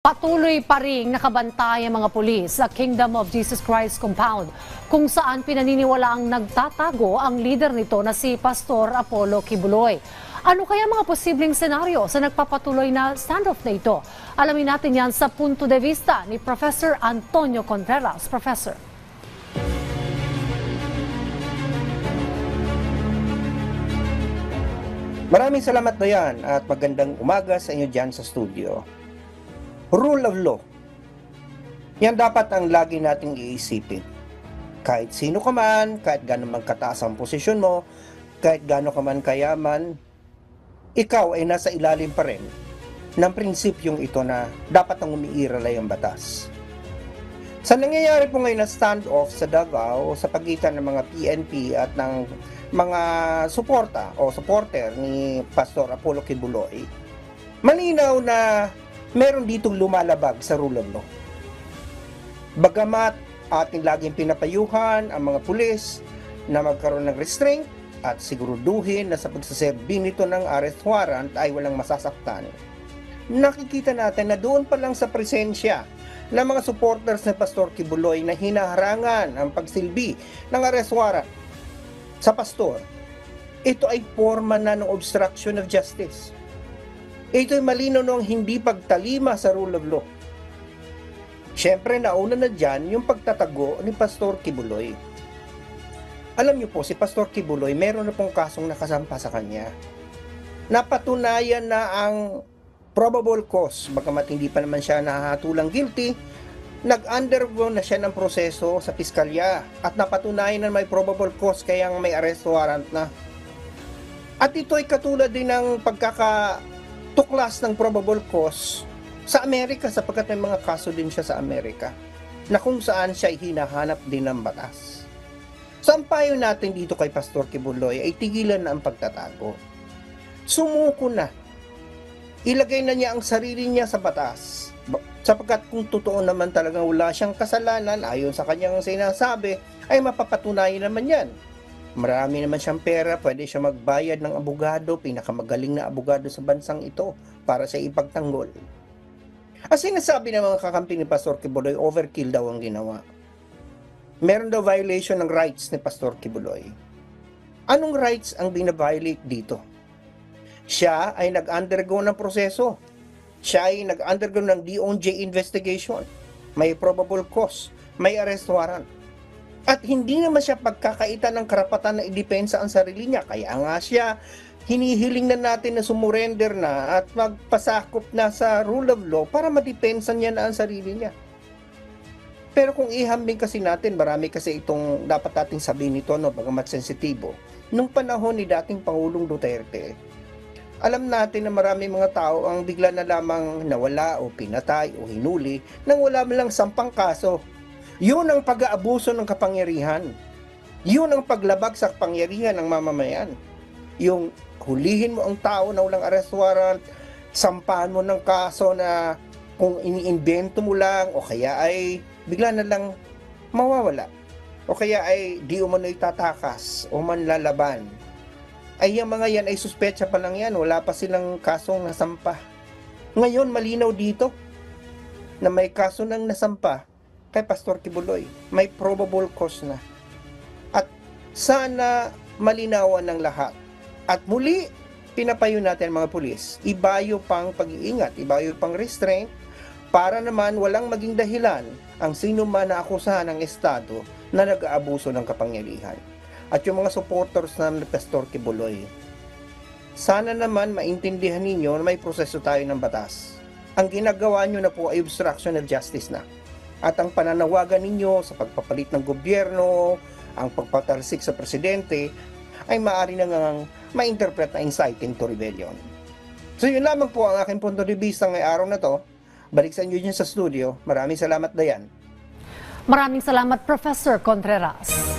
Patuloy pa ring nakabantay ang mga pulis sa Kingdom of Jesus Christ compound kung saan pinaniniwalaang nagtatago ang leader nito na si Pastor Apollo Kibuloy. Ano kaya mga posibleng senaryo sa nagpapatuloy na standoff na ito? Alamin natin yan sa punto de vista ni Professor Antonio Contreras. Professor. Maraming salamat Dayan at magandang umaga sa inyo dyan sa studio. Rule of law. Yan dapat ang lagi nating iisipin. Kahit sino ka man, kahit gaano man kataas ang posisyon mo, kahit gaano ka man kayaman, ikaw ay nasa ilalim pa rin ng prinsipyong ito na dapat nang umiiralay ang batas. Sa nangyayari po ngayon na standoff sa Davao sa pagitan ng mga PNP at ng mga suporta o supporter ni Pastor Apollo Kibuloy, malinaw na meron ditong lumalabag sa rule of law. Bagamat ating laging pinapayuhan ang mga pulis na magkaroon ng restraint at siguruduhin na sa pagsaserbi nito ng arrest warrant ay walang masasaktan, nakikita natin na doon pa lang sa presensya ng mga supporters ni Pastor Kibuloy na hinaharangan ang pagsilbi ng arrest warrant sa pastor, ito ay forma na ng obstruction of justice. Ito ay malinaw ng hindi pagtalima sa rule of law. Siyempre, nauna na dyan yung pagtatago ni Pastor Kibuloy. Alam niyo po, si Pastor Kibuloy, meron na pong kasong nakasampa sa kanya. Napatunayan na ang probable cause, bagamat hindi pa naman siya nahahatulang guilty, nag-undergo na siya ng proseso sa piskalya at napatunayan na may probable cause kaya may arrest warrant na. At ito ay katulad din ng tuklas ng probable cause sa Amerika sapagkat may mga kaso din siya sa Amerika na kung saan siya hinahanap din ng batas. So ang payo natin dito kay Pastor Kibuloy ay tigilan na ang pagtatago. Sumuko na. Ilagay na niya ang sarili niya sa batas sapagkat kung totoo naman talagang wala siyang kasalanan ayon sa kanyang sinasabi ay mapapatunayan naman yan. Marami naman siyang pera, pwede siya magbayad ng abogado, pinakamagaling na abogado sa bansang ito para sa ipagtanggol. As sinasabi ng mga kakampi ni Pastor Kibuloy, overkill daw ang ginawa. Meron daw violation ng rights ni Pastor Kibuloy. Anong rights ang binaviolate dito? Siya ay nag-undergo ng proseso. Siya ay nag-undergo ng DOJ investigation. May probable cause, may arrest warrant. At hindi naman siya pagkakaitan ng karapatan na idepensa ang sarili niya. Kaya nga siya, hinihiling na natin na sumurrender na at magpasakop na sa rule of law para madepensa niya na ang sarili niya. Pero kung ihambing kasi natin, marami kasi itong dapat nating sabihin nito, no, bagamat sensitibo. Nung panahon ni dating Pangulong Duterte, alam natin na marami mga tao ang bigla na lamang nawala o pinatay o hinuli nang wala man lang sampang kaso. Yun ang pag-aabuso ng kapangyarihan. Yun ang paglabag sa kapangyarihan ng mamamayan. Yung hulihin mo ang tao na walang arrest warrant, sampahan mo ng kaso na kung iniimbento mo lang o kaya ay bigla na lang mawawala. O kaya ay di umano itatakas o manlalaban. Ay yung mga yan ay suspetsa pa lang yan, wala pa silang kasong nasampa. Ngayon malinaw dito na may kaso ng nasampa kay Pastor Kibuloy, may probable cause na. At sana malinawan ng lahat. At muli, pinapayo natin mga pulis, ibayo pang pag-iingat, ibayo pang restraint, para naman walang maging dahilan ang sino man na akusahan ng Estado na nag-aabuso ng kapangyarihan. At yung mga supporters ng Pastor Kibuloy, sana naman maintindihan ninyo na may proseso tayo ng batas. Ang ginagawa nyo na po ay obstruction of justice na. At ang pananawagan ninyo sa pagpapalit ng gobyerno, ang pagpatalsik sa presidente, ay maaari nang ma-interpret na inciting to rebellion. So yun lamang po ang aking punto de vista ngayong araw na to. Balik sa inyo dyan sa studio. Maraming salamat, Dayan. Maraming salamat, Professor Contreras.